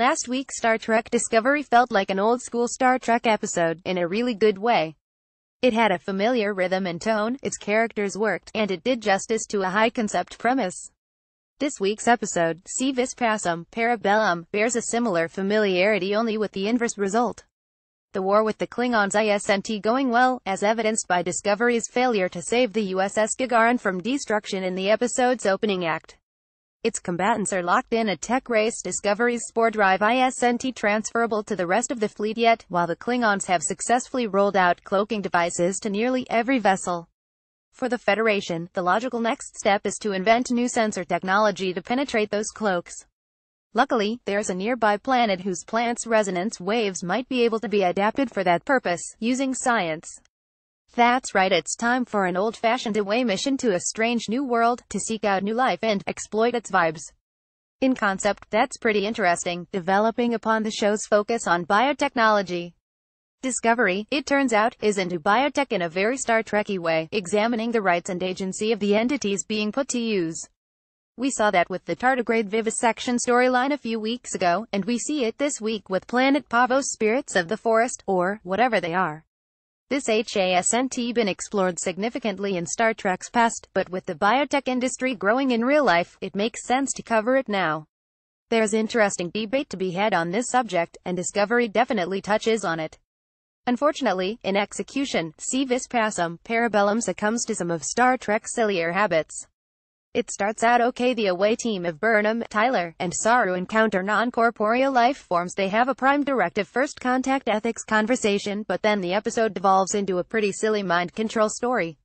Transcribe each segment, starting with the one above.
Last week's Star Trek Discovery felt like an old-school Star Trek episode, in a really good way. It had a familiar rhythm and tone, its characters worked, and it did justice to a high-concept premise. This week's episode, Si Vis Pacem, Bellum, bears a similar familiarity, only with the inverse result. The war with the Klingons isn't going well, as evidenced by Discovery's failure to save the USS Gagarin from destruction in the episode's opening act. Its combatants are locked in a tech race. Discovery's spore drive isn't transferable to the rest of the fleet yet, while the Klingons have successfully rolled out cloaking devices to nearly every vessel. For the Federation, the logical next step is to invent new sensor technology to penetrate those cloaks. Luckily, there's a nearby planet whose plant's resonance waves might be able to be adapted for that purpose, using science. That's right, it's time for an old-fashioned away mission to a strange new world, to seek out new life and exploit its vibes. In concept, that's pretty interesting, developing upon the show's focus on biotechnology. Discovery, it turns out, is into biotech in a very Star Trek-y way, examining the rights and agency of the entities being put to use. We saw that with the tardigrade vivisection storyline a few weeks ago, and we see it this week with Planet Pavo's spirits of the forest, or whatever they are. This hasn't been explored significantly in Star Trek's past, but with the biotech industry growing in real life, it makes sense to cover it now. There's interesting debate to be had on this subject, and Discovery definitely touches on it. Unfortunately, in execution, Si Vis Pacem, Bellum succumbs to some of Star Trek's sillier habits. It starts out okay. The away team of Burnham, Tyler, and Saru encounter non-corporeal life forms. They have a prime directive first contact ethics conversation, but then the episode devolves into a pretty silly mind control story.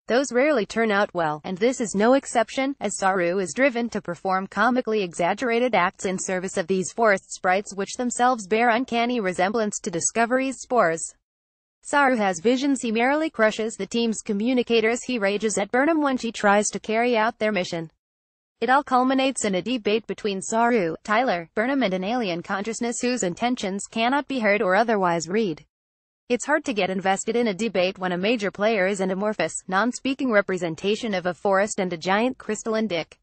Those rarely turn out well, and this is no exception, as Saru is driven to perform comically exaggerated acts in service of these forest sprites, which themselves bear uncanny resemblance to Discovery's spores. Saru has visions. He merely crushes the team's communicators. He rages at Burnham when she tries to carry out their mission. It all culminates in a debate between Saru, Tyler, Burnham and an alien consciousness whose intentions cannot be heard or otherwise read. It's hard to get invested in a debate when a major player is an amorphous, non-speaking representation of a forest and a giant crystalline dick.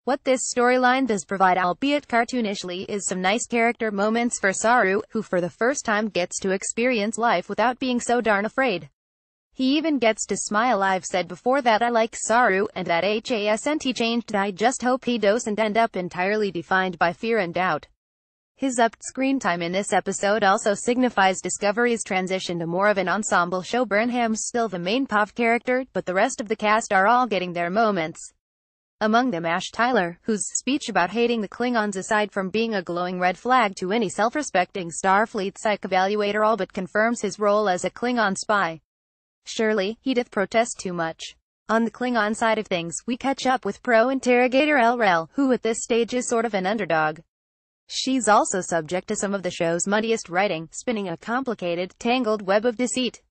What this storyline does provide, albeit cartoonishly, is some nice character moments for Saru, who for the first time gets to experience life without being so darn afraid. He even gets to smile. I've said before that I like Saru, and that hasn't changed. I just hope he doesn't end up entirely defined by fear and doubt. His upped screen time in this episode also signifies Discovery's transition to more of an ensemble show. Burnham's still the main POV character, but the rest of the cast are all getting their moments. Among them Ash Tyler, whose speech about hating the Klingons, aside from being a glowing red flag to any self-respecting Starfleet psych evaluator, all but confirms his role as a Klingon spy. Surely, he doth protest too much. On the Klingon side of things, we catch up with pro-interrogator Rel, who at this stage is sort of an underdog. She's also subject to some of the show's muddiest writing, spinning a complicated, tangled web of deceit.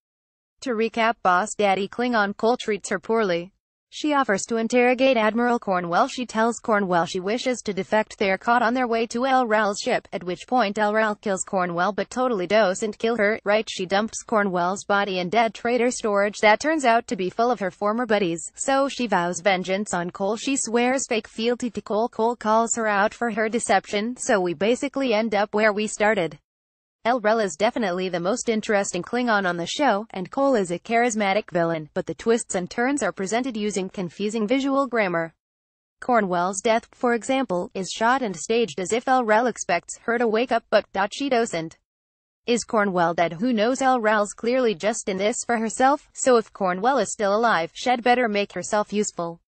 To recap, Boss Daddy Klingon Cole treats her poorly. She offers to interrogate Admiral Cornwell. She tells Cornwell she wishes to defect. They're caught on their way to Rel's ship, at which point Rel kills Cornwell but totally doesn't kill her, right? She dumps Cornwell's body in dead traitor storage that turns out to be full of her former buddies, so she vows vengeance on Cole. She swears fake fealty to Cole. Cole calls her out for her deception, so we basically end up where we started. Rel is definitely the most interesting Klingon on the show, and Cole is a charismatic villain, but the twists and turns are presented using confusing visual grammar. Cornwell's death, for example, is shot and staged as if Rel expects her to wake up, but she doesn't. Is Cornwell dead? Who knows? Rel's clearly just in this for herself, so if Cornwell is still alive, she'd better make herself useful.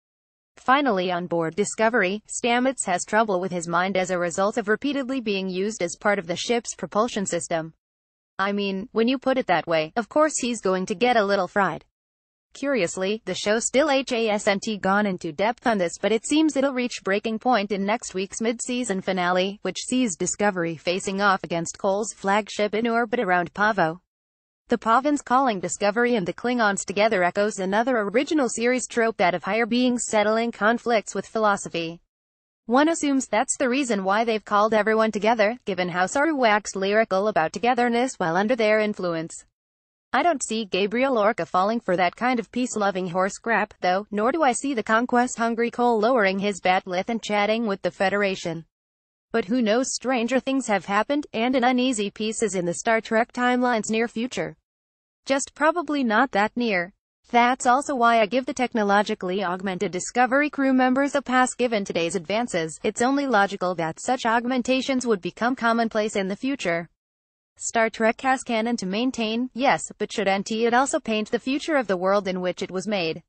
Finally, on board Discovery, Stamets has trouble with his mind as a result of repeatedly being used as part of the ship's propulsion system. I mean, when you put it that way, of course he's going to get a little fried. Curiously, the show still hasn't gone into depth on this, but it seems it'll reach breaking point in next week's mid-season finale, which sees Discovery facing off against Cole's flagship in orbit around Pavo. The Pavans calling Discovery and the Klingons together echoes another original series trope, that of higher beings settling conflicts with philosophy. One assumes that's the reason why they've called everyone together, given how Saru waxed lyrical about togetherness while under their influence. I don't see Gabriel Orca falling for that kind of peace-loving horse crap, though, nor do I see the conquest-hungry Cole lowering his bat'leth and chatting with the Federation. But who knows, stranger things have happened, and an uneasy peace is in the Star Trek timeline's near future. Just probably not that near. That's also why I give the technologically augmented Discovery crew members a pass given today's advances. It's only logical that such augmentations would become commonplace in the future. Star Trek has canon to maintain, yes, but shouldn't it also paint the future of the world in which it was made?